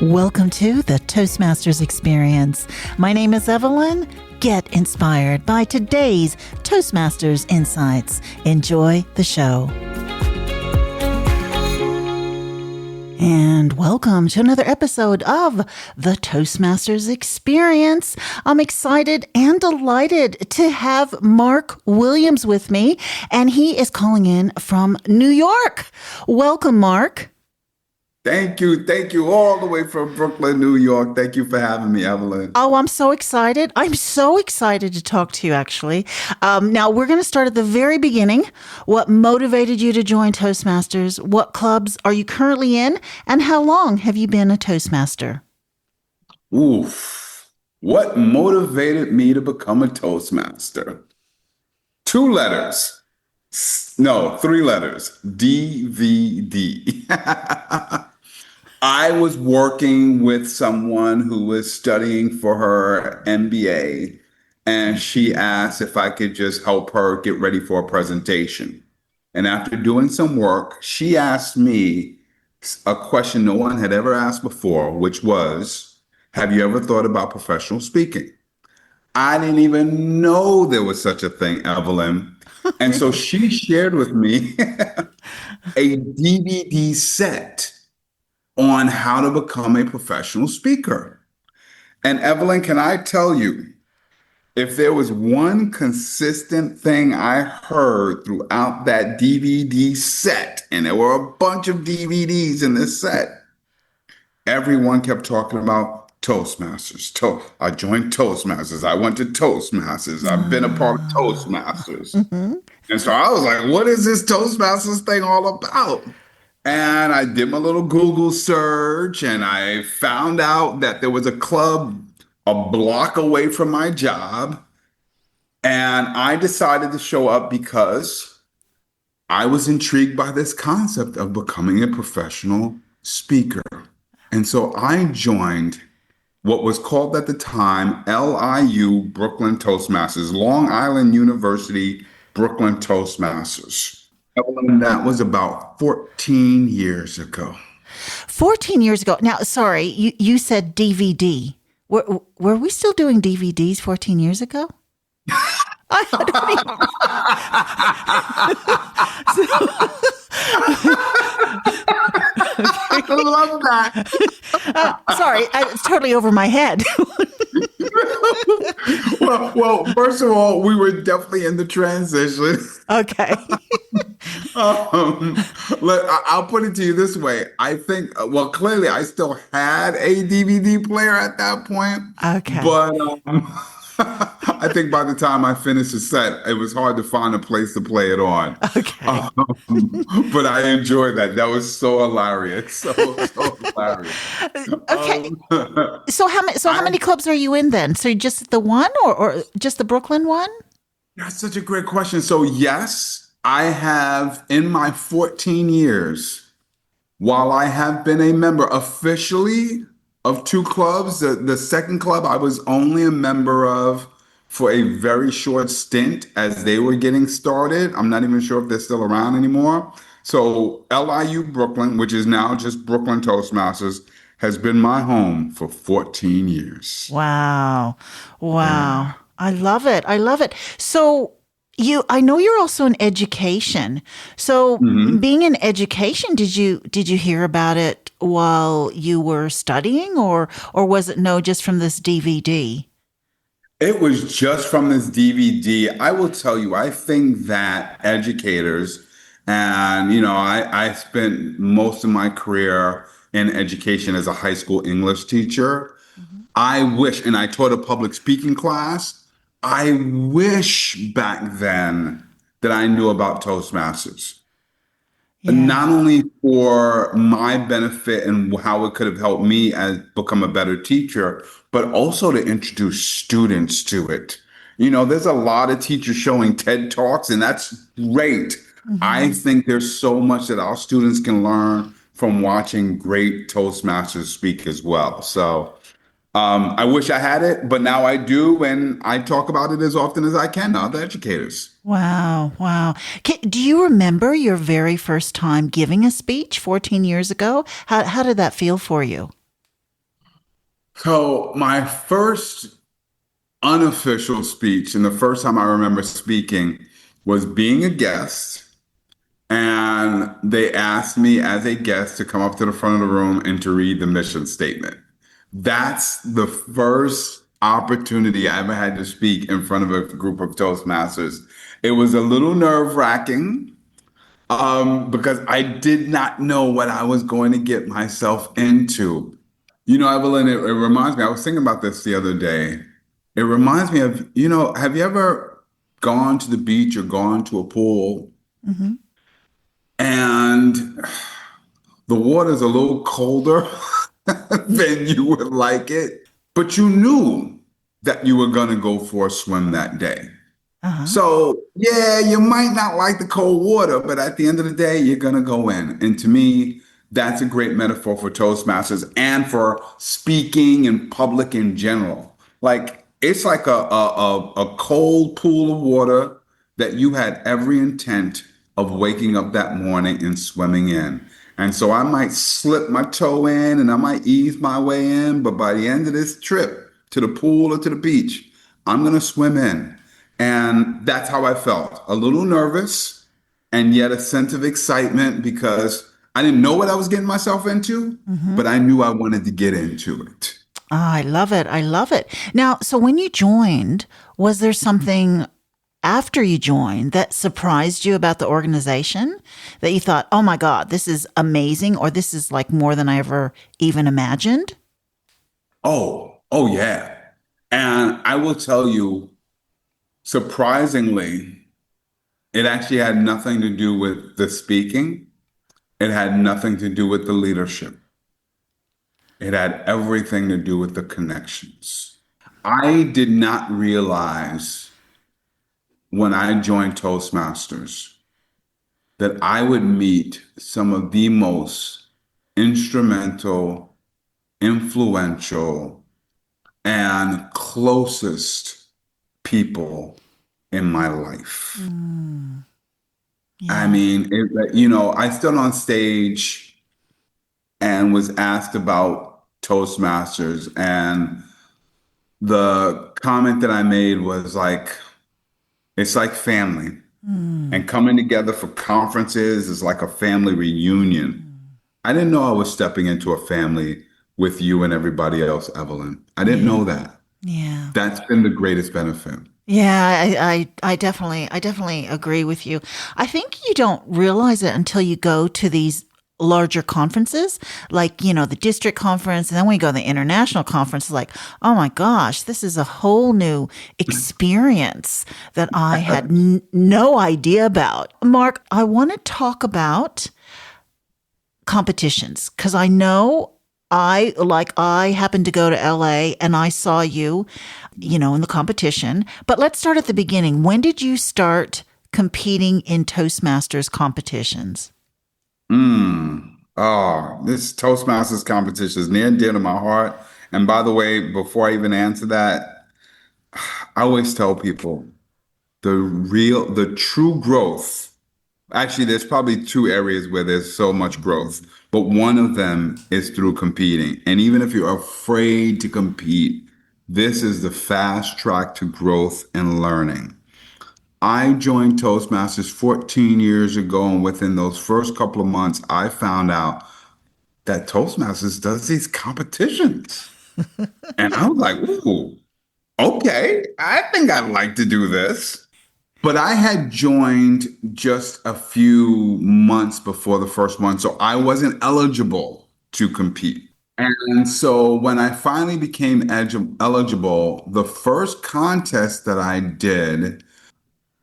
Welcome to the Toastmasters Experience. My name is Evelyn. Get inspired by today's Toastmasters insights. Enjoy the show. And welcome to another episode of the Toastmasters Experience. I'm excited and delighted to have Marc Williams with me, and he is calling in from New York. Welcome, Marc. Thank you all the way from Brooklyn, New York. Thank you for having me, Evelyn. Oh, I'm so excited. I'm so excited to talk to you, actually. Now, we're going to start at the very beginning. What motivated you to join Toastmasters? What clubs are you currently in? And how long have you been a Toastmaster? Oof. What motivated me to become a Toastmaster? 2 letters. No, 3 letters. DVD. I was working with someone who was studying for her MBA, and she asked if I could just help her get ready for a presentation. And after doing some work, she asked me a question no one had ever asked before, which was, have you ever thought about professional speaking? I didn't even know there was such a thing, Evelyn. And so she shared with me a DVD set on how to become a professional speaker. And Evelyn, can I tell you, if there was one consistent thing I heard throughout that DVD set, and there were a bunch of DVDs in this set, everyone kept talking about Toastmasters. I joined Toastmasters. I went to Toastmasters. I've been a part of Toastmasters. Mm-hmm. And so I was like, what is this Toastmasters thing all about? And I did my little Google search, and I found out that there was a club a block away from my job. And I decided to show up because I was intrigued by this concept of becoming a professional speaker. And so I joined what was called at the time LIU Brooklyn Toastmasters, Long Island University Brooklyn Toastmasters. And that was about 14 years ago. 14 years ago. Now, sorry, you said DVD. Were we still doing DVDs 14 years ago? I love that. Sorry, it's totally over my head. Well, first of all, we were definitely in the transition. Okay. I'll put it to you this way. I think, clearly I still had a DVD player at that point. Okay. But I think by the time I finished the set, it was hard to find a place to play it on. Okay. But I enjoyed that. That was so hilarious. So hilarious. Okay. So how many clubs are you in then? So just the one or just the Brooklyn one? That's such a great question. So yes, I have, in my 14 years, while I have been a member officially of 2 clubs, the second club I was only a member of for a very short stint as they were getting started. I'm not even sure if they're still around anymore. So LIU Brooklyn, which is now just Brooklyn Toastmasters, has been my home for 14 years. Wow. Yeah. I love it. So I know you're also in education. So being in education, did you hear about it while you were studying, or was it just from this DVD? It was just from this DVD. I will tell you, I think that educators, and I spent most of my career in education as a high school English teacher. Mm-hmm. I wish, and I taught a public speaking class. I wish back then that I knew about Toastmasters, not only for my benefit and how it could have helped me become a better teacher, but also to introduce students to it. There's a lot of teachers showing TED Talks, and that's great. Mm-hmm. I think there's so much that our students can learn from watching great Toastmasters speak as well. So I wish I had it, but now I do, and I talk about it as often as I can to other educators. Wow. Do you remember your very first time giving a speech 14 years ago? How did that feel for you? So my first unofficial speech, and the first time I remember speaking, was being a guest. And they asked me as a guest to come up to the front of the room and to read the mission statement. That's the first opportunity I ever had to speak in front of a group of Toastmasters. It was a little nerve-wracking because I did not know what I was going to get myself into. You know, Evelyn, it reminds me, I was thinking about this the other day. It reminds me of, have you ever gone to the beach or gone to a pool Hmm. and the water's a little colder than you would like it, but you knew that you were going to go for a swim that day. Uh-huh. So, yeah, you might not like the cold water, but at the end of the day, you're going to go in. And to me, that's a great metaphor for Toastmasters and for speaking in public in general. Like, it's like a cold pool of water that you had every intent of waking up that morning and swimming in. And so I might slip my toe in and I might ease my way in, but by the end of this trip to the pool or to the beach, I'm going to swim in. And that's how I felt. A little nervous and yet a sense of excitement because I didn't know what I was getting myself into, Hmm. but I knew I wanted to get into it. I love it. I love it. Now, so when you joined, was there something after you joined that surprised you about the organization that you thought, oh my God, this is amazing, or this is like more than I ever even imagined? Oh, yeah. And I will tell you, surprisingly, it actually had nothing to do with the speaking. It had nothing to do with the leadership. It had everything to do with the connections. I did not realize when I joined Toastmasters that I would meet some of the most instrumental, influential, and closest people in my life. Mm, I yeah. mean, I stood on stage and was asked about Toastmasters, and the comment that I made was like, it's like family. Mm, And coming together for conferences is like a family reunion. mm, I didn't know I was stepping into a family with you and everybody else, Evelyn. I didn't yeah. know that. Yeah. That's been the greatest benefit. Yeah, I definitely agree with you. I think you don't realize it until you go to these larger conferences, like, the district conference, and then we go to the international conference, like, oh my gosh, this is a whole new experience that I had no idea about. Mark, I want to talk about competitions because I know I happened to go to LA and I saw you, in the competition. But let's start at the beginning. When did you start competing in Toastmasters competitions? This Toastmasters competition is near and dear to my heart. And by the way, before I even answer that, I always tell people the true growth. Actually, there's probably two areas where there's so much growth, but one of them is through competing. And even if you're afraid to compete, this is the fast track to growth and learning. I joined Toastmasters 14 years ago, and within those first couple of months, I found out that Toastmasters does these competitions. And I was like, ooh, okay, I think I'd like to do this. But I had joined just a few months before the first one, so I wasn't eligible to compete. And so when I finally became eligible, the first contest that I did,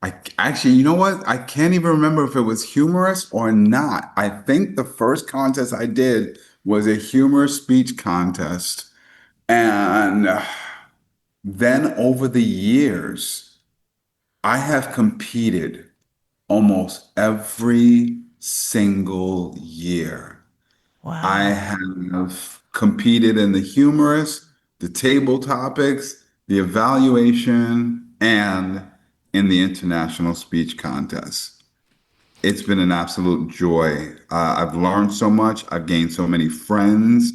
I actually, you know what? I can't even remember if it was humorous or not. I think the first contest I did was a humorous speech contest. And then over the years, I have competed almost every single year. I Wow. have competed in the humorous, the table topics, the evaluation, and in the international speech contest. It's been an absolute joy. I've learned so much. I've gained so many friends,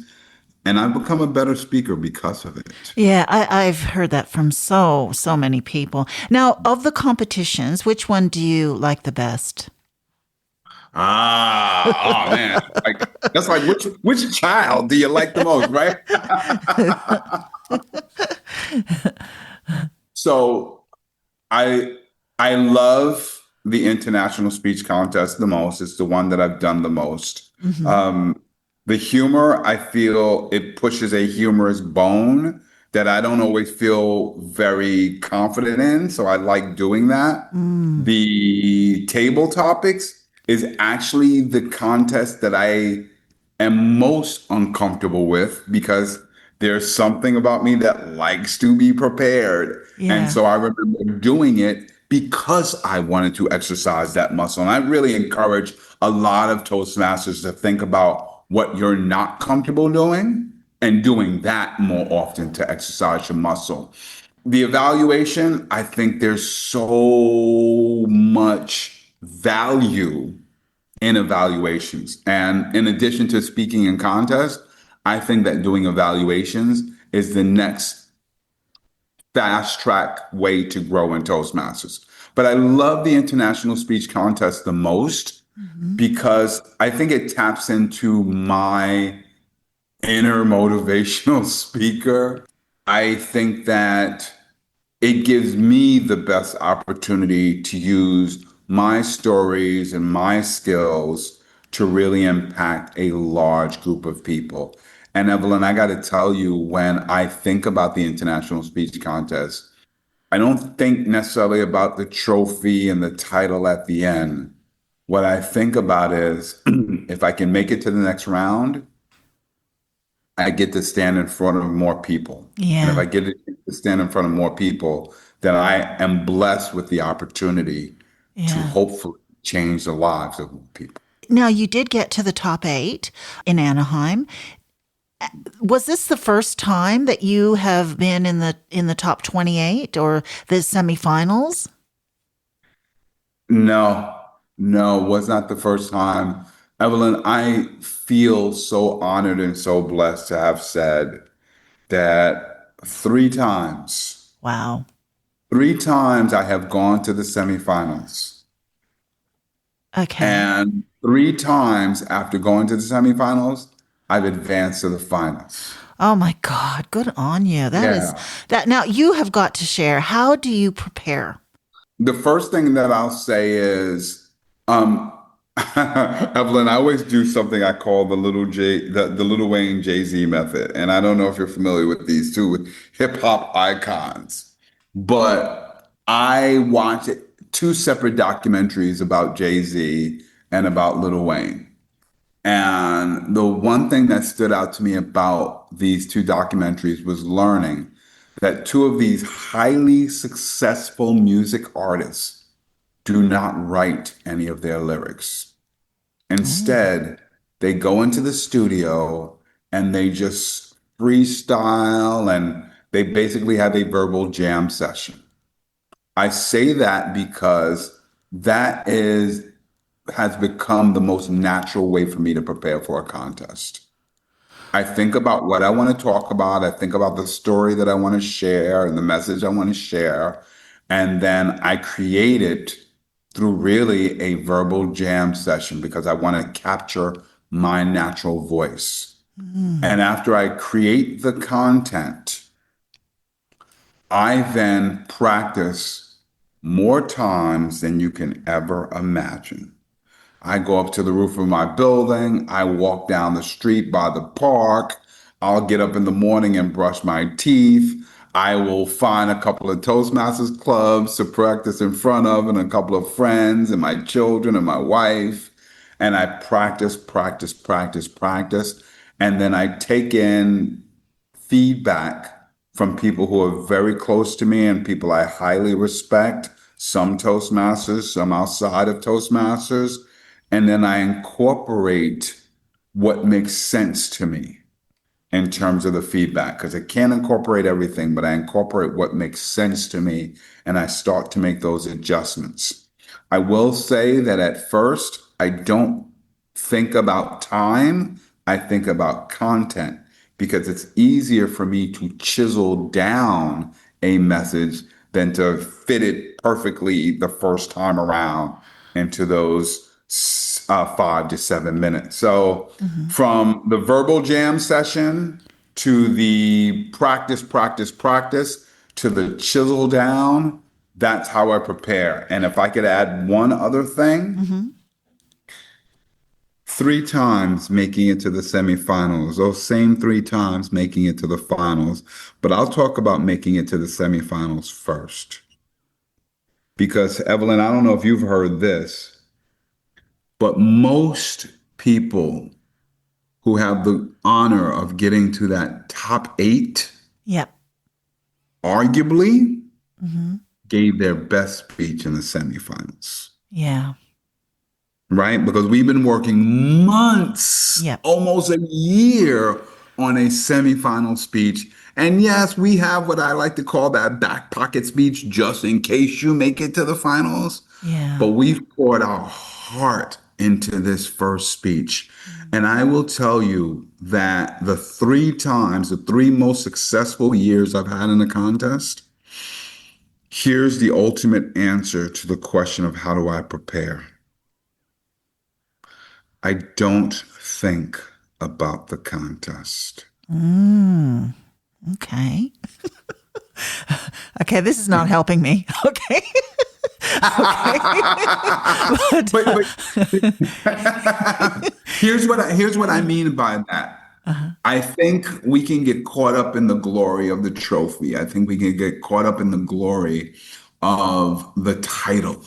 And I've become a better speaker because of it. Yeah, I've heard that from so many people. Now, of the competitions, which one do you like the best? Oh man. That's like which child do you like the most, right? So I I love the international speech contest the most. It's the one that I've done the most. Hmm. Um, the humor, I feel it pushes a humorous bone that I don't always feel very confident in. So I like doing that. Mm, The table topics is actually the contest that I am most uncomfortable with because there's something about me that likes to be prepared. And yeah. so I remember doing it because I wanted to exercise that muscle. And I really encourage a lot of Toastmasters to think about what you're not comfortable doing and doing that more often to exercise your muscle. The evaluation, I think there's so much value in evaluations. And in addition to speaking in contests, I think that doing evaluations is the next fast track way to grow in Toastmasters. But I love the international speech contest the most Hmm. because I think it taps into my inner motivational speaker. I think that it gives me the best opportunity to use my stories and my skills to really impact a large group of people. And Evelyn, I got to tell you, when I think about the International Speech Contest, I don't think necessarily about the trophy and the title at the end. What I think about is if I can make it to the next round, I get to stand in front of more people. And if Yeah. I get to stand in front of more people, then I am blessed with the opportunity to Yeah. hopefully change the lives of more people. Now, you did get to the top eight in Anaheim. Was this the first time that you have been in the top 28 or the semifinals? No, no, was not the first time. Evelyn, I feel so honored and so blessed to have said that Wow. three times I have gone to the semifinals. Okay. And three times after going to the semifinals, I've advanced to the finals. Oh my God, good on you. That is Yeah. that. Now you have got to share. How do you prepare? The first thing that I'll say is, um, Evelyn, I always do something I call the Little Wayne Jay-Z method. And I don't know if you're familiar with these two with hip hop icons, but I watched two separate documentaries about Jay-Z and about Little Wayne. And the one thing that stood out to me about these two documentaries was learning that two of these highly successful music artists do not write any of their lyrics. Oh. Instead, they go into the studio and they just freestyle and they basically have a verbal jam session. I say that because that is has become the most natural way for me to prepare for a contest. I think about what I want to talk about. I think about the story that I want to share and the message I want to share. And then I create it through really a verbal jam session because I want to capture my natural voice. Mm. And after I create the content, I then practice more times than you can ever imagine. I go up to the roof of my building. I walk down the street by the park. I'll get up in the morning and brush my teeth. I will find a couple of Toastmasters clubs to practice in front of and a couple of friends and my children and my wife. And I practice, practice, practice, practice. And then I take in feedback from people who are very close to me and people I highly respect, some Toastmasters, some outside of Toastmasters. And then I incorporate what makes sense to me in terms of the feedback, because I can't incorporate everything, but I incorporate what makes sense to me and I start to make those adjustments. I will say that at first, I don't think about time, I think about content. because it's easier for me to chisel down a message than to fit it perfectly the first time around into those 5 to 7 minutes. So Mm-hmm. from the verbal jam session to the practice to the chisel down, that's how I prepare. And if I could add one other thing, Mm-hmm. 3 times making it to the semifinals, those same 3 times making it to the finals. But I'll talk about making it to the semifinals first. Because, Evelyn, I don't know if you've heard this, but most people who have the honor of getting to that top 8, Yep. arguably Mm-hmm. gave their best speech in the semifinals. Yeah. Right? Because we've been working months, Yep. almost a year on a semifinal speech. And yes, we have what I like to call that back pocket speech just in case you make it to the finals. Yeah. But we've poured our heart into this first speech. And I will tell you that the 3 most successful years I've had in a contest, here's the ultimate answer to the question of how do I prepare? I don't think about the contest. Mm. Okay. Okay, this is not helping me. Okay. Okay. but here's what I mean by that. Uh-huh. I think we can get caught up in the glory of the trophy. I think we can get caught up in the glory of the title.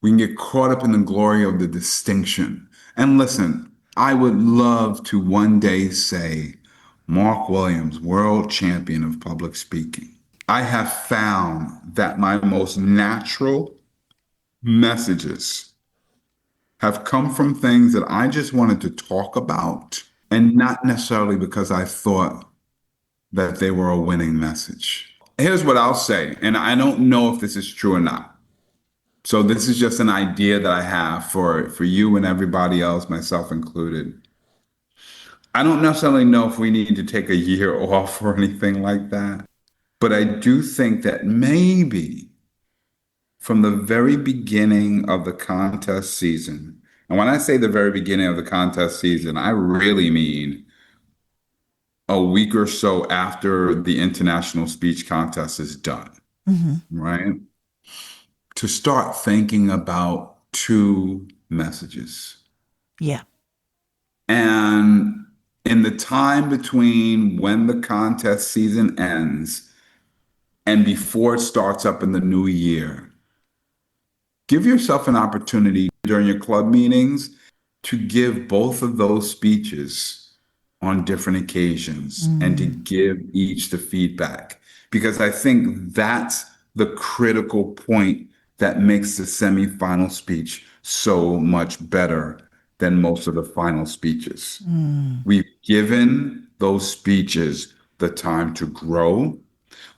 We can get caught up in the glory of the distinction. And listen, I would love to one day say, Marc Williams, world champion of public speaking. I have found that my most natural messages have come from things that I just wanted to talk about and not necessarily because I thought that they were a winning message. Here's what I'll say, and I don't know if this is true or not. So this is just an idea that I have for you and everybody else, myself included. I don't necessarily know if we need to take a year off or anything like that, but I do think that maybe from the very beginning of the contest season, and when I say the very beginning of the contest season, I really mean a week or so after the international speech contest is done, Mm-hmm. right? To start thinking about 2 messages. Yeah. And in the time between when the contest season ends and before it starts up in the new year, give yourself an opportunity during your club meetings to give both of those speeches on different occasions and to Mm. give each the feedback. Because I think that's the critical point that makes the semifinal speech so much better than most of the final speeches. Mm. We've given those speeches the time to grow.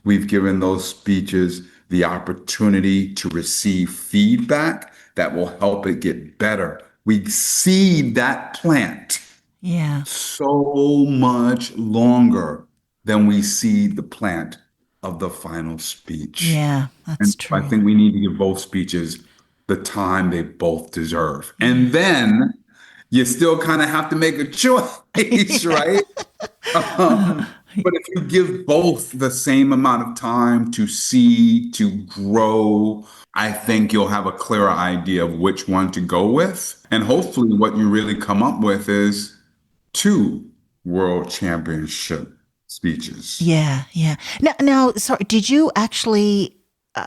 We've given those speeches the opportunity to receive feedback that will help it get better. We seed that plant Yeah. so much longer than we seed the plant of the final speech. Yeah, that's And I true. think we need to give both speeches the time they both deserve. And Yeah. then you still kind of have to make a choice, Yeah. right? But if you give both the same amount of time to see, to grow, I think you'll have a clearer idea of which one to go with. And hopefully, what you really come up with is 2 world championship speeches. Yeah. Yeah. Now, sorry, did you actually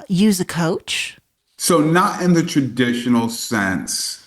use a coach? So, not in the traditional sense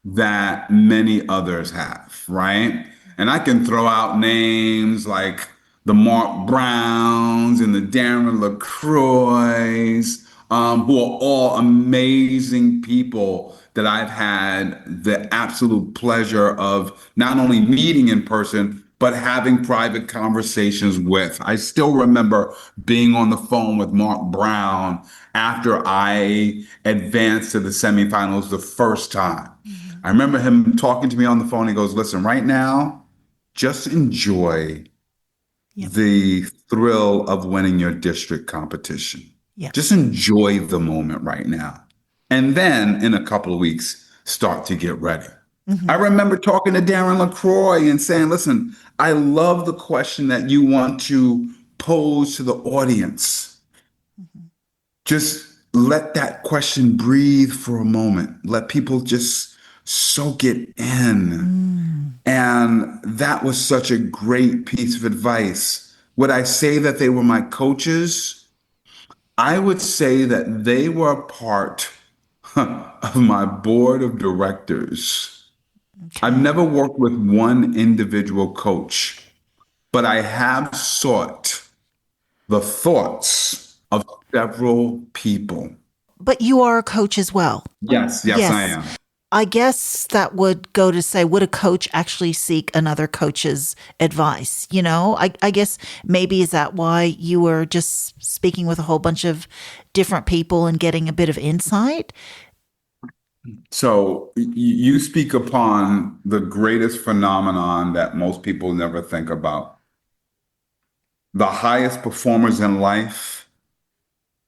that many others have, right? And I can throw out names like the Mark Browns and the Darren LaCroix, who are all amazing people that I've had the absolute pleasure of not only meeting in person, but having private conversations with. I still remember being on the phone with Mark Brown after I advanced to the semifinals the first time. Mhm. I remember him talking to me on the phone. He goes, listen, right now, just enjoy Yep. the thrill of winning your district competition. Yeah. Just enjoy the moment right now. And then in a couple of weeks, start to get ready. Mm-hmm. I remember talking to Darren LaCroix and saying, listen, I love the question that you want to pose to the audience. Mm-hmm. Just let that question breathe for a moment. Let people just soak it in. And that was such a great piece of advice. Would I say that they were my coaches? I would say that they were a part of my board of directors. Okay. I've never worked with one individual coach, but I have sought the thoughts of several people. But you are a coach as well. Yes, I Yes. am. I guess that would go to say, would a coach actually seek another coach's advice? You know, I guess maybe is that why you were just speaking with a whole bunch of different people and getting a bit of insight? So you speak upon the greatest phenomenon that most people never think about. The highest performers in life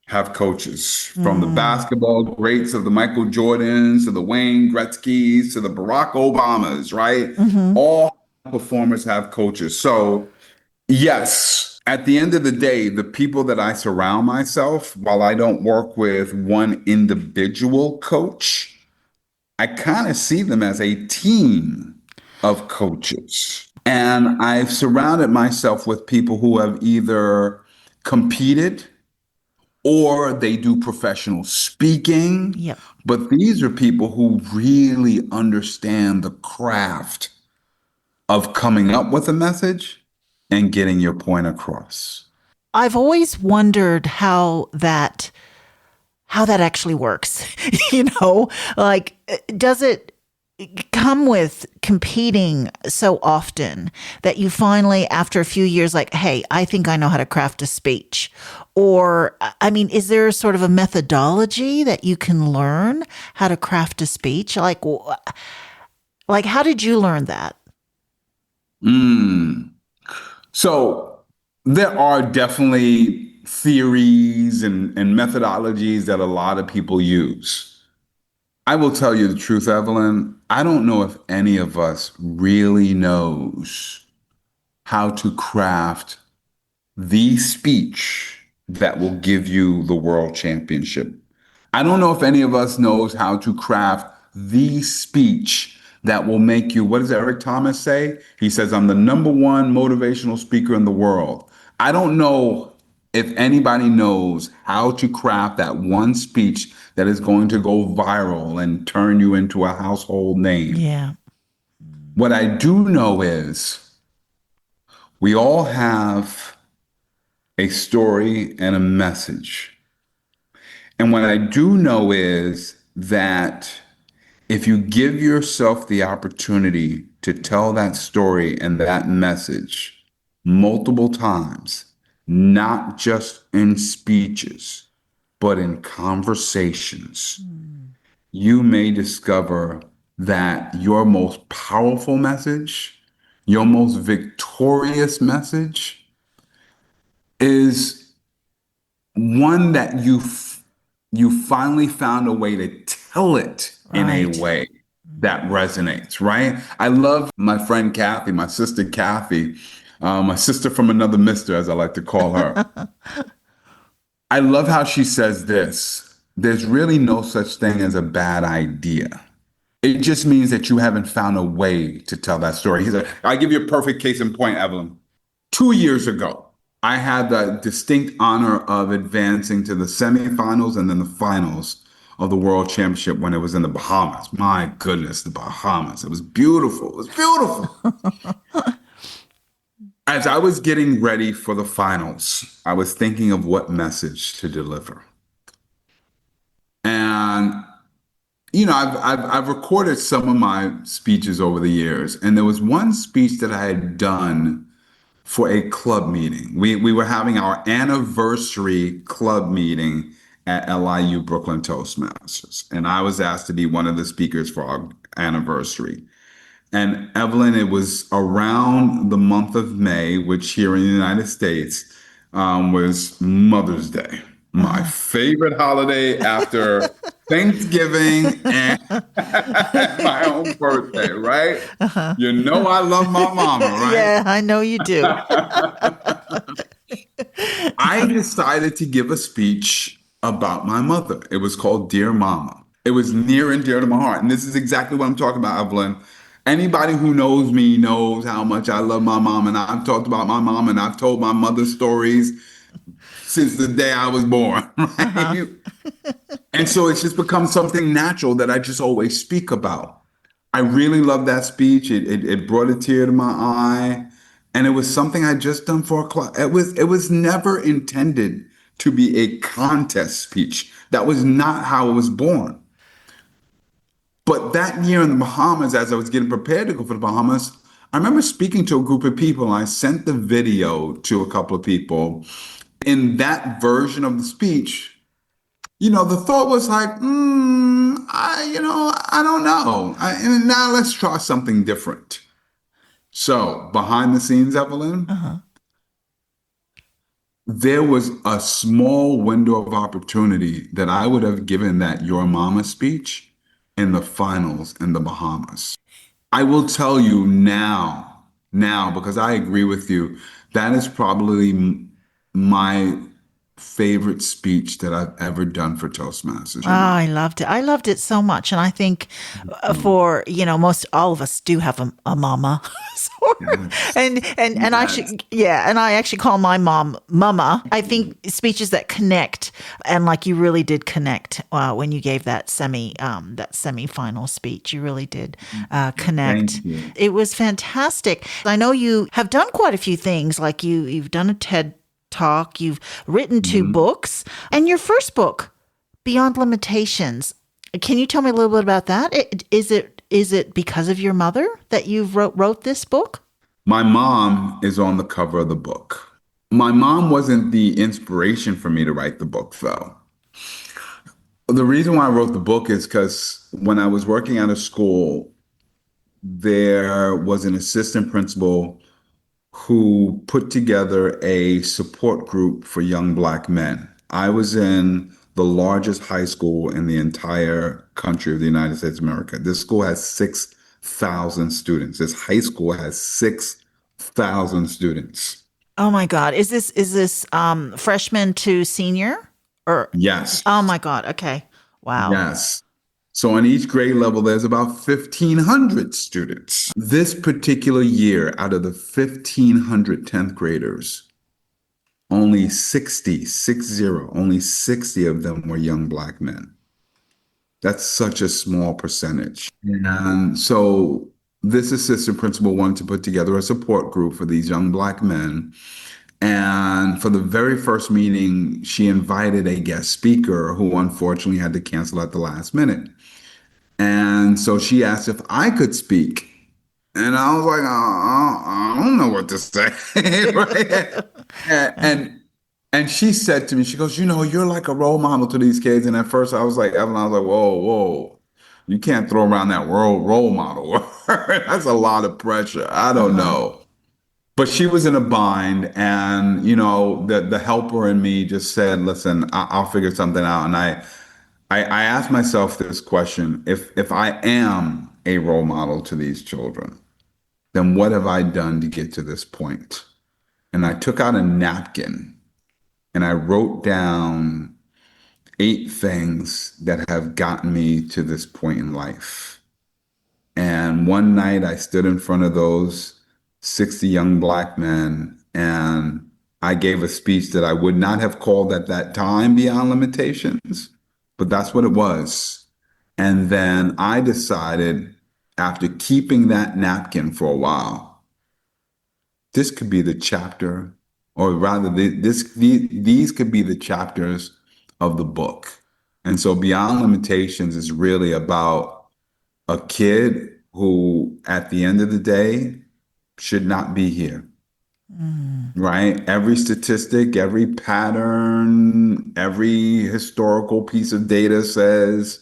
have coaches, from the basketball greats of the Michael Jordans to the Wayne Gretzky's to the Barack Obamas, right? Mm-hmm. All performers have coaches. So yes, at the end of the day, the people that I surround myself, while I don't work with one individual coach, I kind of see them as a team of coaches. And I've surrounded myself with people who have either competed or they do professional speaking. Yep. But these are people who really understand the craft of coming up with a message and getting your point across. I've always wondered how that actually works. You know, like, does it come with competing so often that you finally, after a few years, like, hey, I think I know how to craft a speech? Or, I mean, is there sort of a methodology that you can learn how to craft a speech? Like how did you learn that? Mm. So there are definitely theories and methodologies that a lot of people use. I will tell you the truth, Evelyn. I don't know if any of us really knows how to craft the speech that will give you the world championship. I don't know if any of us knows how to craft the speech that will make you, what does Eric Thomas say? He says, I'm the number one motivational speaker in the world. I don't know if anybody knows how to craft that one speech that is going to go viral and turn you into a household name. Yeah. What I do know is we all have a story and a message. And what I do know is that if you give yourself the opportunity to tell that story and that message multiple times, not just in speeches, but in conversations, you may discover that your most powerful message, your most victorious message is one that you finally found a way to tell it in a Right. way that resonates, right? I love my friend Kathy, my sister Kathy, my sister from another mister, as I like to call her. I love how she says this: there's really no such thing as a bad idea. It just means that you haven't found a way to tell that story. I'll give you a perfect case in point, Evelyn. 2 years ago, I had the distinct honor of advancing to the semifinals and then the finals of the World Championship when it was in the Bahamas. My goodness, the Bahamas. It was beautiful. It was beautiful. As I was getting ready for the finals, I was thinking of what message to deliver. And I've recorded some of my speeches over the years, and there was one speech that I had done for a club meeting. We were having our anniversary club meeting at LIU Brooklyn Toastmasters, and I was asked to be one of the speakers for our anniversary. And Evelyn, it was around the month of May, which here in the United States was Mother's Day, my Uh-huh. favorite holiday after Thanksgiving and my own birthday, right? Uh-huh. You know I love my mama, right? Yeah, I know you do. I decided to give a speech about my mother. It was called Dear Mama. It was near and dear to my heart. And this is exactly what I'm talking about, Evelyn. Anybody who knows me knows how much I love my mom. And I've talked about my mom and I've told my mother stories since the day I was born, Uh-huh. right? And so it's just become something natural that I just always speak about. I really love that speech. It brought a tear to my eye, and it was something I just done for a class. It was never intended to be a contest speech. That was not how it was born. But that year in the Bahamas, as I was getting prepared to go for the Bahamas, I remember speaking to a group of people, and I sent the video to a couple of people. In that version of the speech, the thought was like, I don't know. And now let's try something different. So behind the scenes, Evelyn, Uh-huh. there was a small window of opportunity that I would have given that Your Mama speech in the finals in the Bahamas. I will tell you now, because I agree with you, that is probably my favorite speech that I've ever done for Toastmasters, Oh, your mom. I loved it. I loved it so much. And I think for, most all of us do have a mama. So, Yes. and I Yes. should, yeah, and I actually call my mom mama. I think speeches that connect, and like you really did connect when you gave that semifinal speech. You really did Thank connect. you. It was fantastic. I know you have done quite a few things, like you've done a TED talk, you've written two Mhm. books, and your first book, Beyond Limitations. Can you tell me a little bit about that? Is it because of your mother that you wrote this book? My mom is on the cover of the book. My mom wasn't the inspiration for me to write the book, though. The reason why I wrote the book is because when I was working at a school, there was an assistant principal who put together a support group for young Black men. I was in the largest high school in the entire country of the United States of America. This school has 6,000 students. This high school has 6,000 students. Oh my God. Is this freshman to senior? Or Yes, oh my God. Okay. Wow. yes. So in each grade level, there's about 1,500 students. This particular year, out of the 1,500 10th graders, only 60 of them were young Black men. That's such a small percentage. And so this assistant principal wanted to put together a support group for these young Black men. And for the very first meeting, she invited a guest speaker who unfortunately had to cancel at the last minute. And so she asked if I could speak. And I was like, I don't know what to say. Right? And, and and she said to me, she goes, you're like a role model to these kids. And at first I was like, Evelyn, I was like, whoa, whoa. You can't throw around that world role model word. That's a lot of pressure. I don't Uh-huh. know. But she was in a bind, and the helper in me just said, "Listen, I'll figure something out." And I asked myself this question: If I am a role model to these children, then what have I done to get to this point? And I took out a napkin and I wrote down 8 things that have gotten me to this point in life. And one night I stood in front of those 60 young Black men and I gave a speech that I would not have called at that time Beyond Limitations, but that's what it was. And then I decided, after keeping that napkin for a while, this could be the chapter, or rather, these could be the chapters of the book. And so Beyond Limitations is really about a kid who, at the end of the day, should not be here, Mm. right? Every statistic, every pattern, every historical piece of data says,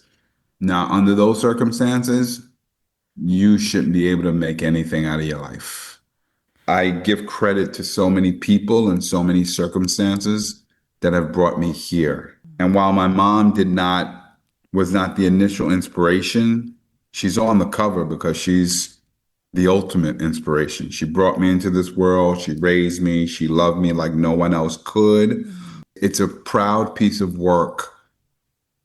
now, under those circumstances, you shouldn't be able to make anything out of your life. I give credit to so many people and so many circumstances that have brought me here. And while my mom was not the initial inspiration, she's on the cover because she's the ultimate inspiration. She brought me into this world. She raised me. She loved me like no one else could. It's a proud piece of work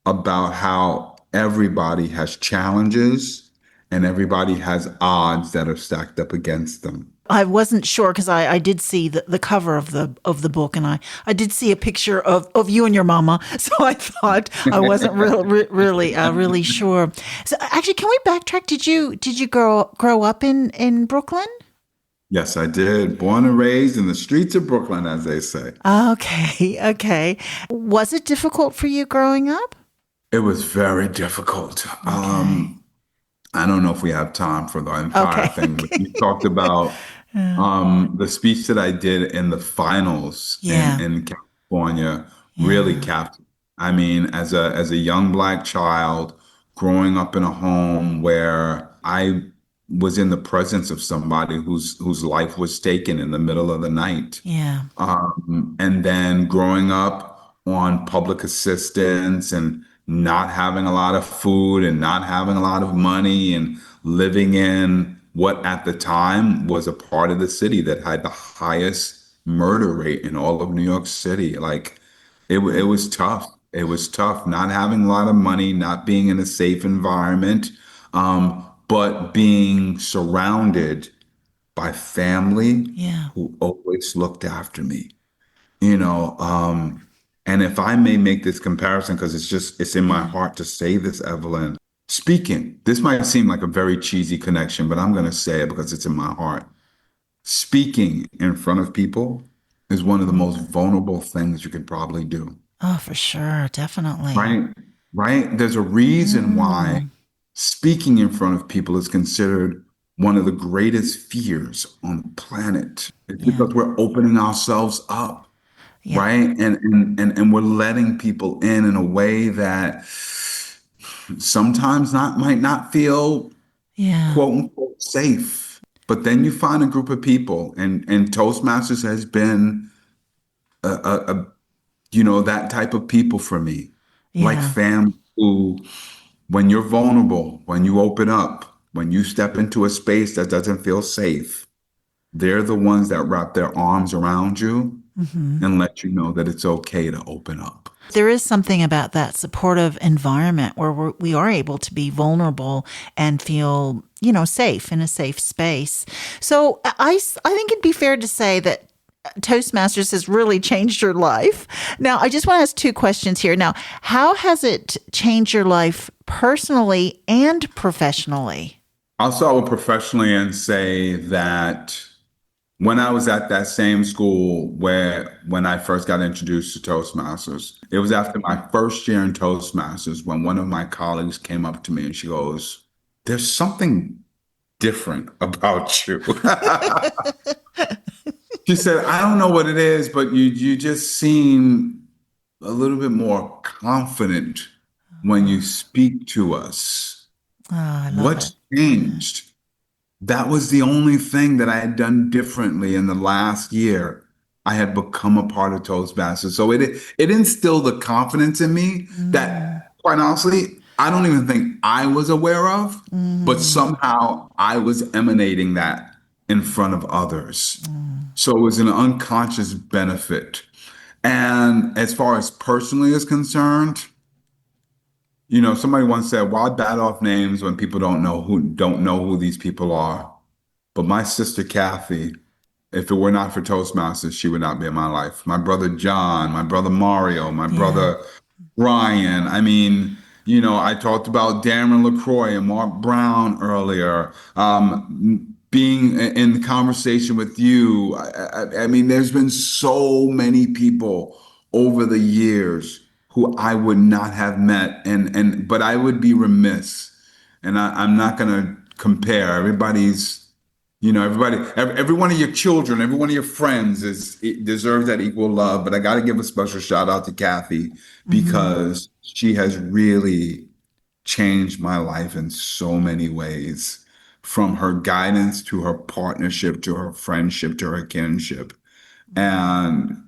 about how everybody has challenges and everybody has odds that are stacked up against them. I wasn't sure because I did see the cover of the book, and I did see a picture of you and your mama. So I thought I wasn't really sure. So actually, can we backtrack? Did you grow up in Brooklyn? Yes, I did. Born and raised in the streets of Brooklyn, as they say. Okay. Was it difficult for you growing up? It was very difficult. Okay. I don't know if we have time for the entire Okay. thing, but you talked about the speech that I did in the finals Yeah. in California really Yeah. captured. I mean, as a young Black child growing up in a home where I was in the presence of somebody whose life was taken in the middle of the night. Yeah. And then growing up on public assistance and not having a lot of food and not having a lot of money and living in what at the time was a part of the city that had the highest murder rate in all of New York City. Like it was tough. It was tough not having a lot of money, not being in a safe environment, but being surrounded by family Yeah. who always looked after me, you know. And if I may make this comparison, because it's in my Yeah. heart to say this, Evelyn, speaking, this might seem like a very cheesy connection, but I'm going to say it because it's in my heart. Speaking in front of people is one of the most vulnerable things you could probably do. Oh, for sure. Definitely. Right? Right? There's a reason why Mm, speaking in front of people is considered one of the greatest fears on the planet. It's yeah. because we're opening ourselves up, Yeah. right? And we're letting people in a way that sometimes might not feel Yeah. quote unquote safe. But then you find a group of people, and Toastmasters has been a that type of people for me, like Yeah. family who, when you're vulnerable, when you open up, when you step into a space that doesn't feel safe, they're the ones that wrap their arms around you Hmm. and let you know that it's okay to open up. There is something about that supportive environment where we are able to be vulnerable and feel, safe in a safe space. So I think it'd be fair to say that Toastmasters has really changed your life. Now, I just want to ask two questions here. Now, how has it changed your life personally and professionally? I'll start with professionally and say that when I was at that same school when I first got introduced to Toastmasters, it was after my first year in Toastmasters when one of my colleagues came up to me and she goes, "There's something different about you." She said, "I don't know what it is, but you just seem a little bit more confident when you speak to us. Oh, I love it. What's changed?" That was the only thing that I had done differently in the last year. I had become a part of Toastmasters. So it instilled the confidence in me Mm, that, quite honestly, I don't even think I was aware of, but mm, somehow I was emanating that in front of others. mm. So it was an unconscious benefit. And as far as personally is concerned, somebody once said, "Why bat off names when people don't know who these people are?" But my sister Kathy, if it were not for Toastmasters, she would not be in my life. My brother John, my brother Mario, my Yeah. brother Brian. I mean, I talked about Darren LaCroix and Mark Brown earlier. Being in the conversation with you, I mean, there's been so many people over the years who I would not have met, but I would be remiss, and I'm not going to compare. Every one of your children, every one of your friends it deserves that equal love. But I got to give a special shout out to Kathy Hmm. because she has really changed my life in so many ways. from her guidance to her partnership to her friendship to her kinship. And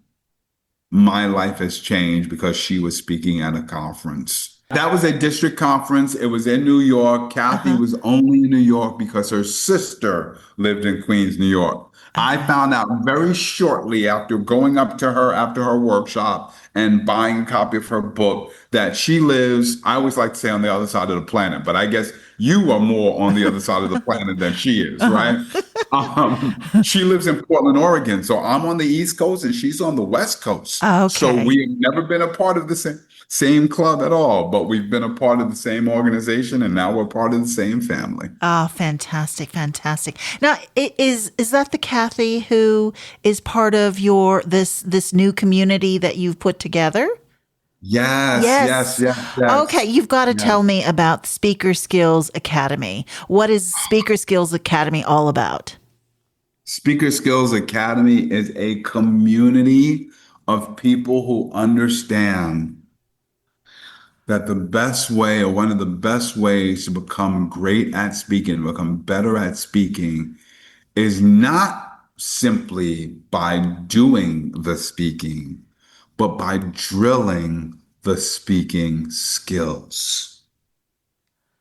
my life has changed because she was speaking at a conference. That was a district conference. It was in New York. Kathy was only in New York because her sister lived in Queens, New York. I found out very shortly after going up to her after her workshop and buying a copy of her book that she lives, I always like to say on the other side of the planet, but I guess you are more on the other side of the planet than she is, right? She lives in Portland, Oregon. So I'm on the East Coast and she's on the West Coast. So Okay. we have never been a part of the same club at all, but we've been a part of the same organization and now we're part of the same family. Oh, fantastic, fantastic. Now, is that the Kathy who is part of your this new community that you've put together? Yes, yes, Yes. yes, Okay, yes. you've got to Yes. tell me about Speaker Skills Academy. What is Speaker Skills Academy all about? Speaker Skills Academy is a community of people who understand that the best way or one of the best ways to become great at speaking, become better at speaking, is not simply by doing the speaking, but by drilling the speaking skills.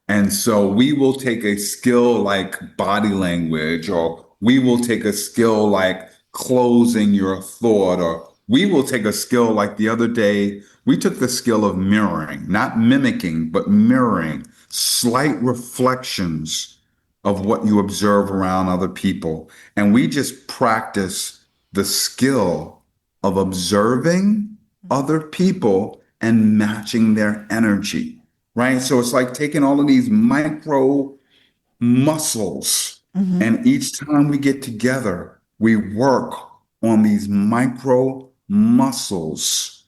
And so we will take a skill like body language, or we will take a skill like closing your thought, or we will take a skill like the other day, we took the skill of mirroring, not mimicking, but mirroring slight reflections of what you observe around other people. And we just practice the skill of observing other people and matching their energy, right? So it's like taking all of these micro muscles, Mm-hmm. and each time we get together, we work on these micro muscles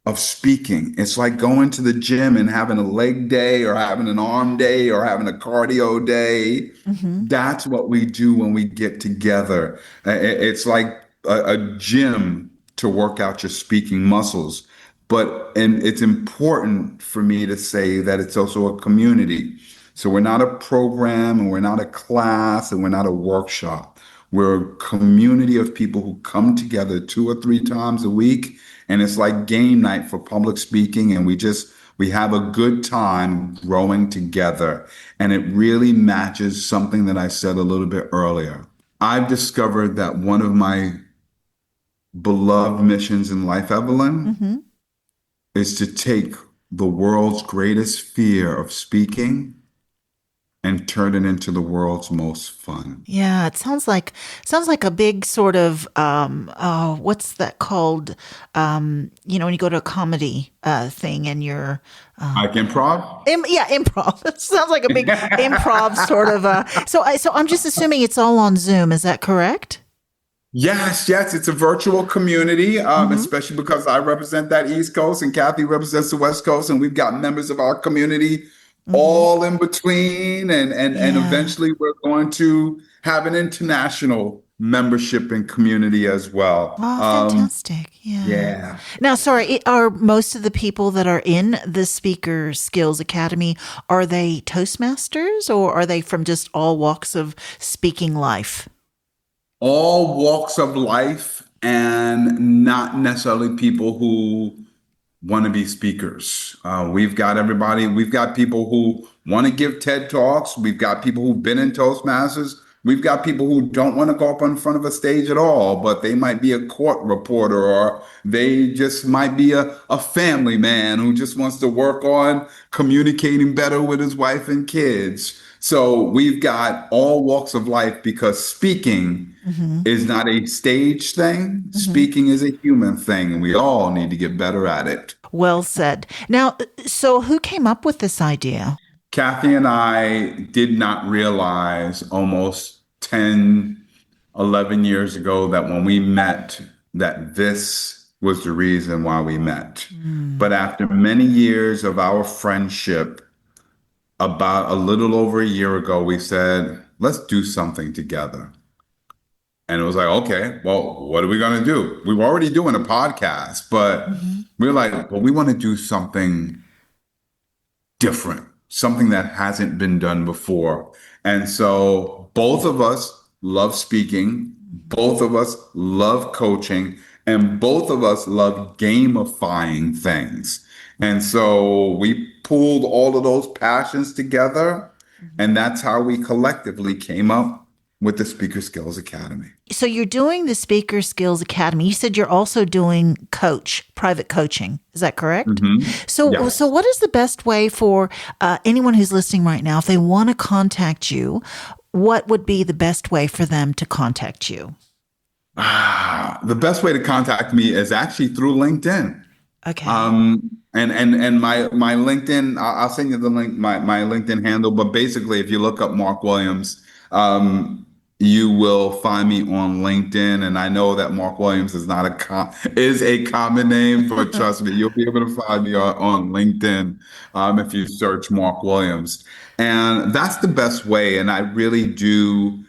of speaking. It's like going to the gym and having a leg day or having an arm day or having a cardio day. Mm-hmm. That's what we do when we get together. It's like a gym to work out your speaking muscles. And it's important for me to say that it's also a community. So we're not a program and we're not a class and we're not a workshop. We're a community of people who come together 2 or 3 times a week. And it's like game night for public speaking. And we have a good time growing together. And it really matches something that I said a little bit earlier. I've discovered that one of my beloved missions in life, Evelyn, Mm-hmm. is to take the world's greatest fear of speaking and turn it into the world's most fun. Yeah, it sounds like a big sort of oh, what's that called? When you go to a comedy thing and you're I can improv. yeah, improv. It sounds like a big improv sort of so I'm just assuming it's all on Zoom, is that correct? Yes, yes, it's a virtual community, Mm-hmm. especially because I represent that East Coast and Kathy represents the West Coast, and we've got members of our community Mm-hmm. all in between, and Yeah. eventually we're going to have an international membership and community as well. Oh, fantastic. Yeah. Yeah. Now, sorry, are most of the people that are in the Speaker Skills Academy, are they Toastmasters or are they from just all walks of speaking life? All walks of life and not necessarily people who want to be speakers. We've got everybody. We've got people who want to give TED Talks. We've got people who've been in Toastmasters. We've got people who don't want to go up in front of a stage at all, but they might be a court reporter or they just might be a family man who just wants to work on communicating better with his wife and kids. So we've got all walks of life because speaking Mm-hmm. is not a stage thing. Mm-hmm. Speaking is a human thing, and we all need to get better at it. Well said. Now, so who came up with this idea? Kathy and I did not realize almost 10, 11 years ago that when we met, that this was the reason why we met. Mm. But after many years of our friendship, about a little over a year ago, we said, let's do something together. And it was like, okay, well, what are we going to do? We were already doing a podcast, but Mm-hmm. we were like, well, we want to do something different, something that hasn't been done before. And so both of us love speaking, both of us love coaching, and both of us love gamifying things. And so we pulled all of those passions together, and that's how we collectively came up with the Speaker Skills Academy. So you're doing the Speaker Skills Academy. You said you're also doing private coaching. Is that correct? So Yes. what is the best way for anyone who's listening right now, if they want to contact you, what would be the best way for them to contact you? The best way to contact me is actually through LinkedIn. Okay. And my LinkedIn, I'll send you the link, my LinkedIn handle. But basically, if you look up Marc Williams, you will find me on LinkedIn. And I know that Marc Williams is not is a common name, but trust me, you'll be able to find me on LinkedIn if you search Marc Williams. And that's the best way. And I really do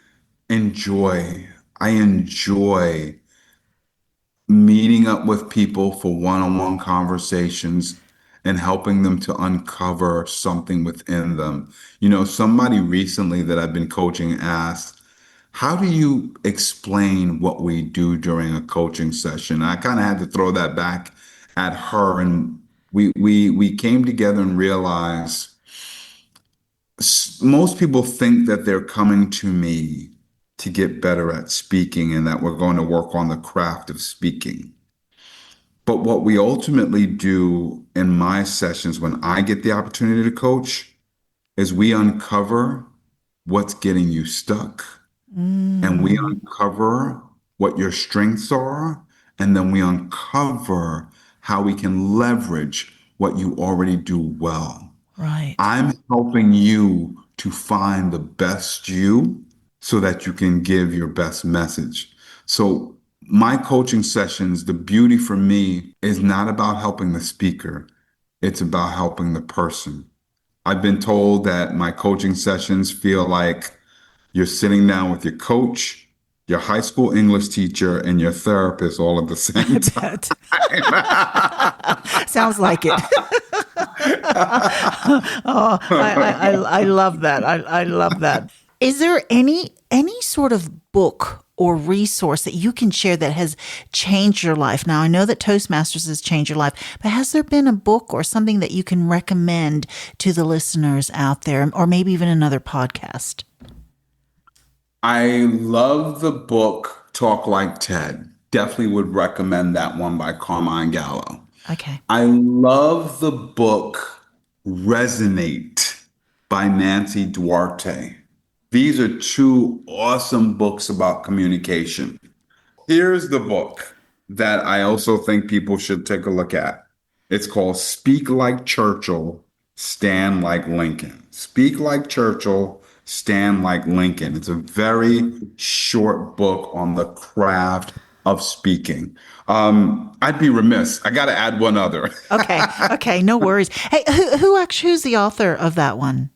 enjoy. I enjoy meeting up with people for one-on-one conversations and helping them to uncover something within them. You know, somebody recently that I've been coaching asked, how do you explain what we do during a coaching session? And I kind of had to throw that back at her, and we came together and realized most people think that they're coming to me to get better at speaking and that we're going to work on the craft of speaking. But what we ultimately do in my sessions when I get the opportunity to coach is we uncover what's getting you stuck, and we uncover what your strengths are, and then we uncover how we can leverage what you already do well. Right. I'm helping you to find the best you so that you can give your best message. So my coaching sessions, the beauty for me is not about helping the speaker. It's about helping the person. I've been told that my coaching sessions feel like you're sitting down with your coach, your high school English teacher, and your therapist all at the same time. Sounds like it. Oh, I love that. I love that. Is there any sort of book or resource that you can share that has changed your life? Now, I know that Toastmasters has changed your life, but has there been a book or something that you can recommend to the listeners out there, or maybe even another podcast? I love the book Talk Like Ted. Definitely would recommend that one by Carmine Gallo. Okay. I love the book Resonate by Nancy Duarte. These are two awesome books about communication. Here's the book that I also think people should take a look at. It's called Speak Like Churchill, Stand Like Lincoln. Speak Like Churchill, Stand Like Lincoln. It's a very short book on the craft of speaking. I'd be remiss. I got to add one other. Okay, no worries. Hey, who's the author of that one?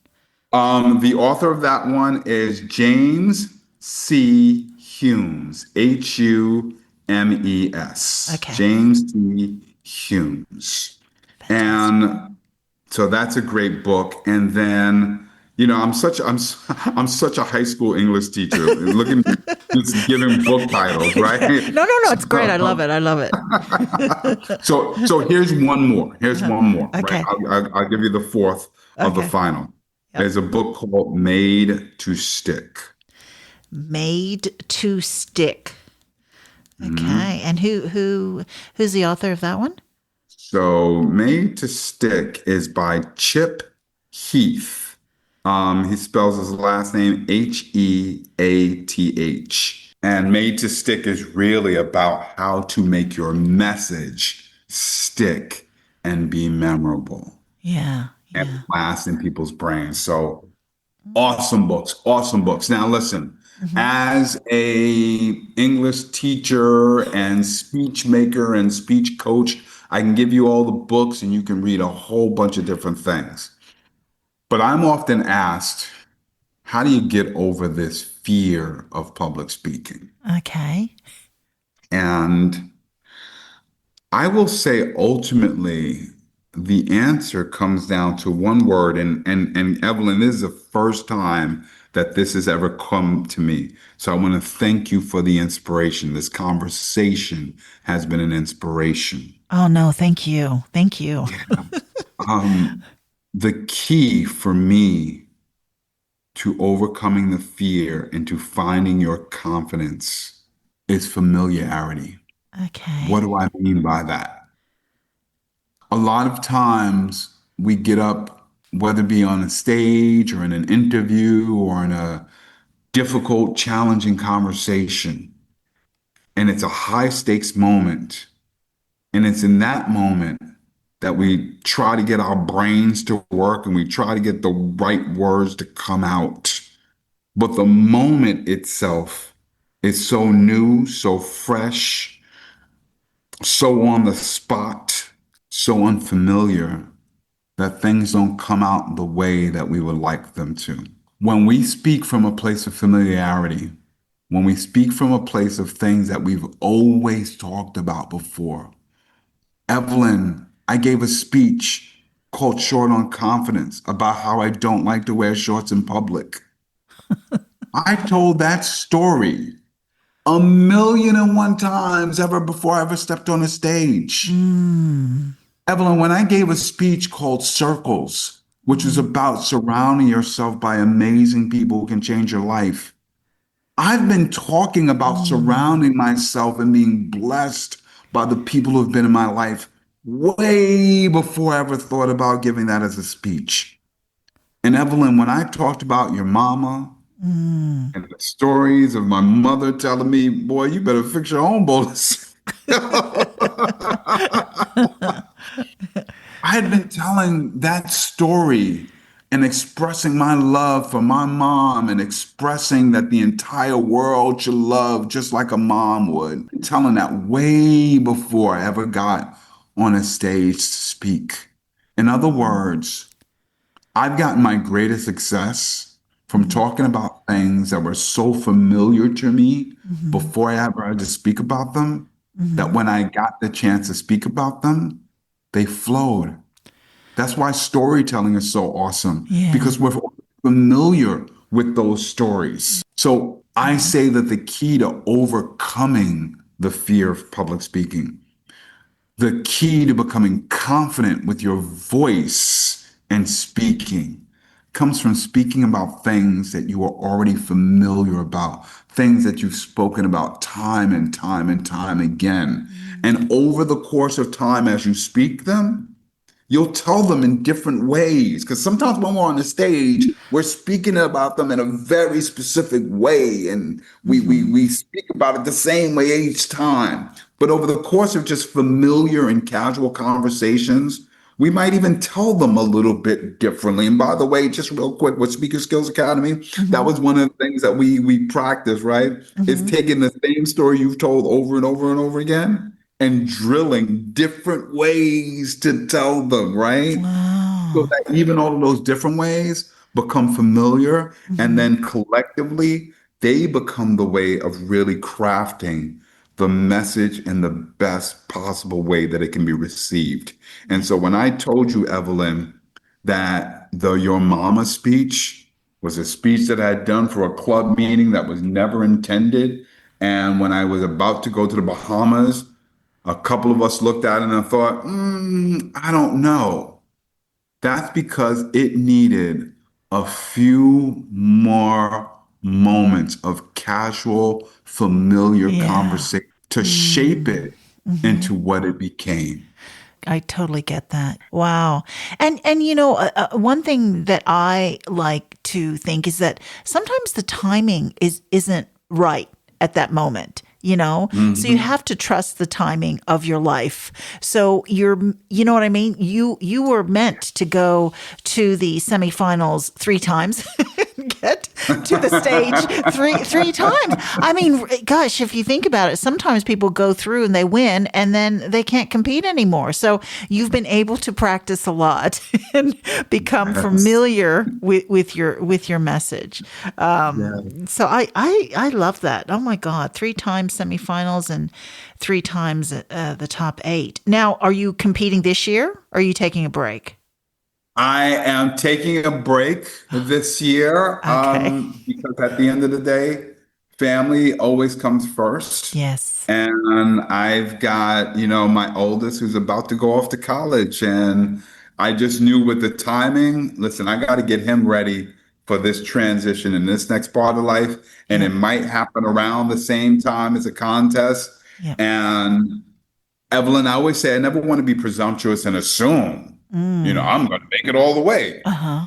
The author of that one is James C. Humes, Humes. Okay. James C. Humes. Fantastic. And so that's a great book. And then, you know, I'm such a high school English teacher. Look at me just giving book titles, right? No, it's great. I love it. So here's one more. Okay. Right? I'll give you the fourth of the Okay. final. Yep. There's a book called Made to Stick. Made to Stick. Okay. And who's the author of that one? So Made to Stick is by Chip Heath. He spells his last name Heath. And Made to Stick is really about how to make your message stick and be memorable Yeah. and last in people's brains. So awesome books. Now listen, as a English teacher and speech maker and speech coach, I can give you all the books and you can read a whole bunch of different things. But I'm often asked, how do you get over this fear of public speaking? Okay. And I will say ultimately the answer comes down to one word. And Evelyn, this is the first time that this has ever come to me. So I want to thank you for the inspiration. This conversation has been an inspiration. Oh, no, thank you. Thank you. Um, the key for me to overcoming the fear and to finding your confidence is familiarity. What Okay. do I mean by that? A lot of times we get up, whether it be on a stage or in an interview or in a difficult, challenging conversation, and it's a high stakes moment. And it's in that moment that we try to get our brains to work and we try to get the right words to come out. But the moment itself is so new, so fresh, so on the spot, so unfamiliar that things don't come out the way that we would like them to. When we speak from a place of familiarity, when we speak from a place of things that we've always talked about before, Evelyn, I gave a speech called Short on Confidence about how I don't like to wear shorts in public. I told that story 1,000,001 times ever before I ever stepped on a stage. Mm. Evelyn, when I gave a speech called Circles, which was about surrounding yourself by amazing people who can change your life, I've been talking about Mm. surrounding myself and being blessed by the people who've been in my life way before I ever thought about giving that as a speech. And Evelyn, when I talked about your mama Mm. and the stories of my mother telling me, boy, you better fix your own bolus. I had been telling that story and expressing my love for my mom and expressing that the entire world should love just like a mom would. Telling that way before I ever got on a stage to speak. In other words, I've gotten my greatest success from Mhm. talking about things that were so familiar to me Mhm. before I ever had to speak about them, that Mhm. when I got the chance to speak about them, they flowed. That's why storytelling is so awesome Yeah. because we're familiar with those stories. So I Mhm. say that the key to overcoming the fear of public speaking, the key to becoming confident with your voice and speaking comes from speaking about things that you are already familiar about, things that you've spoken about time and time and time again. And over the course of time, as you speak them, you'll tell them in different ways. Because sometimes when we're on the stage, we're speaking about them in a very specific way, and Mhm. we speak about it the same way each time. But over the course of just familiar and casual conversations, we might even tell them a little bit differently. And by the way, just real quick, with Speaker Skills Academy, that Mhm. was one of the things that we practice, right? It's Mhm. taking the same story you've told over and over and over again and drilling different ways to tell them, right? So Oh. that even all of those different ways become familiar, and Mhm. then collectively they become the way of really crafting the message in the best possible way that it can be received. And so when I told you, Evelyn, that the Your Mama speech was a speech that I had done for a club meeting that was never intended, and when I was about to go to the Bahamas, a couple of us looked at it and thought, I don't know. That's because it needed a few more moments of casual, familiar Yeah. conversation to shape Mm. it Mhm. into what it became. I totally get that. Wow. And one thing that I like to think is that sometimes the timing isn't right at that moment, you know? So you Mhm. have to trust the timing of your life. So you know what I mean? You were meant to go to the semifinals 3 times. Get to the stage three times. I mean, gosh, if you think about it, sometimes people go through and they win and then they can't compete anymore. So you've been able to practice a lot and become Yes. familiar with your message. So I love that. Oh my God, 3 times semifinals and 3 times the top 8. Now, are you competing this year? Or are you taking a break? I am taking a break this year Okay. because at the end of the day, family always comes first. Yes. And I've got, my oldest who's about to go off to college. And I just knew with the timing, listen, I got to get him ready for this transition in this next part of life. And it Yep. might happen around the same time as a contest. Yep. And Evelyn, I always say I never want to be presumptuous and assume, Mm. I'm going to make it all the way. Uh-huh.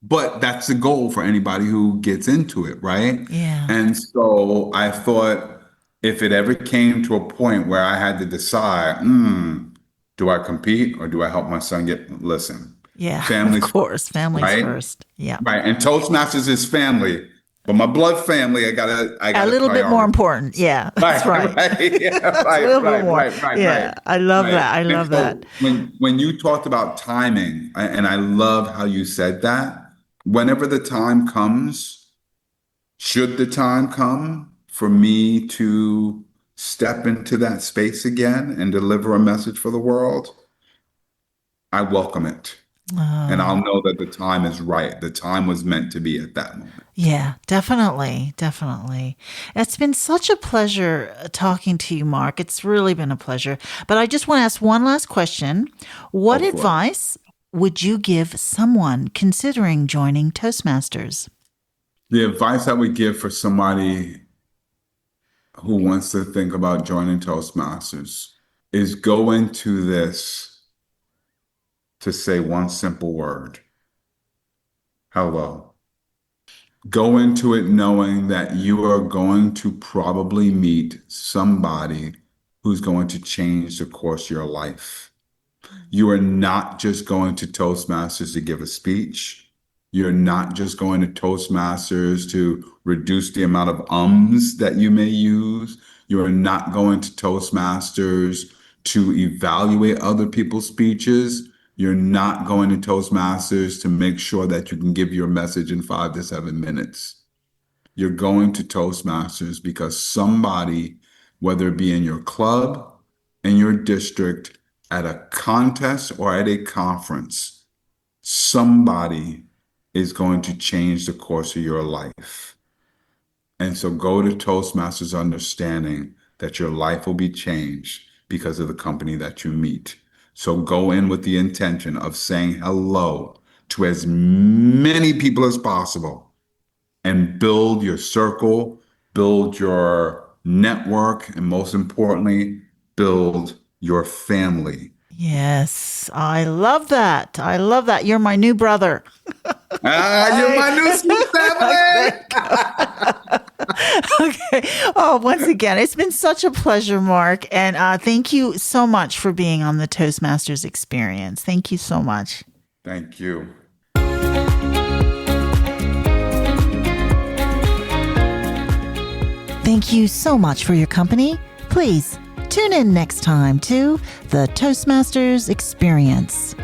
But that's the goal for anybody who gets into it, right? Yeah. And so I thought if it ever came to a point where I had to decide, do I compete or do I help my son listen, Yeah. Of families course. first, Families right? first. Yeah. Right. And Toastmasters is family, but my blood family, I A gotta little bit more prioritize. important. Yeah. That's right. Right. Yeah, That's a right, little bit right, more. right, right, Yeah. right. I love Right. that. I And love that. so when you talked about timing, and I love how you said that, whenever the time comes, should the time come for me to step into that space again and deliver a message for the world, I welcome it. And I'll Oh, know that the time is right. The time was meant to be at that moment. yeah, definitely. Definitely. It's been such a pleasure talking to you, Mark. It's really been a pleasure. But I just want to ask one last question. What Go for it. advice would you give someone considering joining Toastmasters? The advice I would give for somebody who wants to think about joining Toastmasters is go into this to say one simple word: hello. Go into it knowing that you are going to probably meet somebody who's going to change the course of your life. You are not just going to Toastmasters to give a speech. You're not just going to Toastmasters to reduce the amount of ums that you may use. You are not going to Toastmasters to evaluate other people's speeches. You're not going to Toastmasters to make sure that you can give your message in 5 to 7 minutes. You're going to Toastmasters because somebody, whether it be in your club, in your district, at a contest, or at a conference, somebody is going to change the course of your life. And so go to Toastmasters understanding that your life will be changed because of the company that you meet. So go in with the intention of saying hello to as many people as possible and build your circle, build your network, and most importantly, build your family. Yes, I love that. I love that. You're my new brother. You're my new sweet family. Okay. Oh, once again, it's been such a pleasure, Mark. And thank you so much for being on the Toastmasters Experience. Thank you so much. Thank you. Thank you so much for your company. Please tune in next time to the Toastmasters Experience.